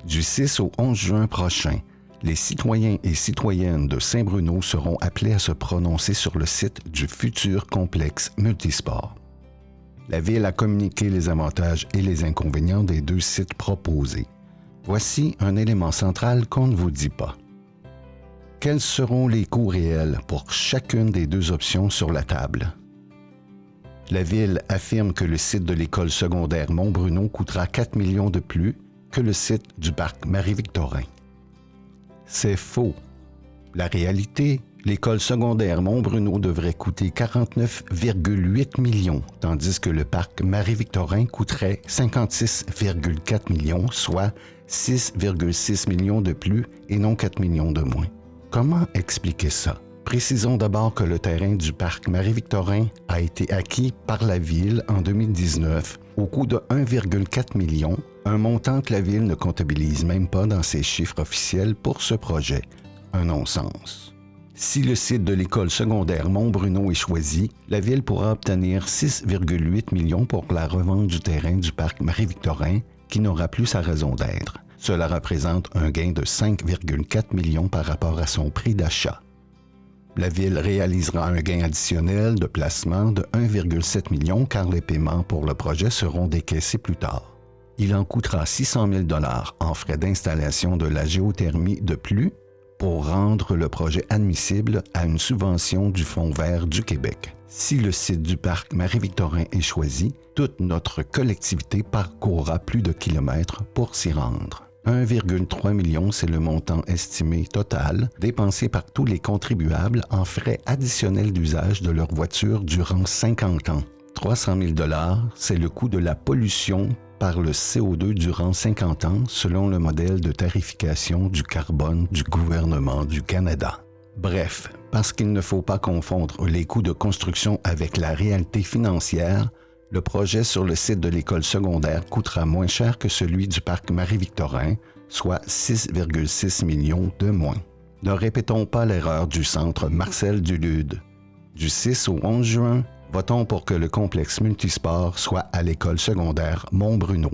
Du 6 au 11 juin prochain, les citoyens et citoyennes de Saint-Bruno seront appelés à se prononcer sur le site du futur complexe multisport. La Ville a communiqué les avantages et les inconvénients des deux sites proposés. Voici un élément central qu'on ne vous dit pas. Quels seront les coûts réels pour chacune des deux options sur la table? La Ville affirme que le site de l'école secondaire Mont-Bruno coûtera 4 millions de plus que le site du parc Marie-Victorin. C'est faux. La réalité, l'école secondaire Mont-Bruno devrait coûter 49,8 millions, tandis que le parc Marie-Victorin coûterait 56,4 millions, soit 6,6 millions de plus et non 4 millions de moins. Comment expliquer ça? Précisons d'abord que le terrain du parc Marie-Victorin a été acquis par la Ville en 2019 au coût de 1,4 million, un montant que la Ville ne comptabilise même pas dans ses chiffres officiels pour ce projet. Un non-sens. Si le site de l'école secondaire Mont-Bruno est choisi, la Ville pourra obtenir 6,8 millions pour la revente du terrain du parc Marie-Victorin, qui n'aura plus sa raison d'être. Cela représente un gain de 5,4 millions par rapport à son prix d'achat. La Ville réalisera un gain additionnel de placement de 1,7 million car les paiements pour le projet seront décaissés plus tard. Il en coûtera 600 000 $ en frais d'installation de la géothermie de plus pour rendre le projet admissible à une subvention du Fonds vert du Québec. Si le site du parc Marie-Victorin est choisi, toute notre collectivité parcourra plus de kilomètres pour s'y rendre. 1,3 million, c'est le montant estimé total dépensé par tous les contribuables en frais additionnels d'usage de leur voiture durant 50 ans. 300 000 $, c'est le coût de la pollution par le CO2 durant 50 ans selon le modèle de tarification du carbone du gouvernement du Canada. Bref, parce qu'il ne faut pas confondre les coûts de construction avec la réalité financière, le projet sur le site de l'école secondaire coûtera moins cher que celui du parc Marie-Victorin, soit 6,6 millions de moins. Ne répétons pas l'erreur du centre Marcel Dulude. Du 6 au 11 juin, votons pour que le complexe multisport soit à l'école secondaire Mont-Bruno.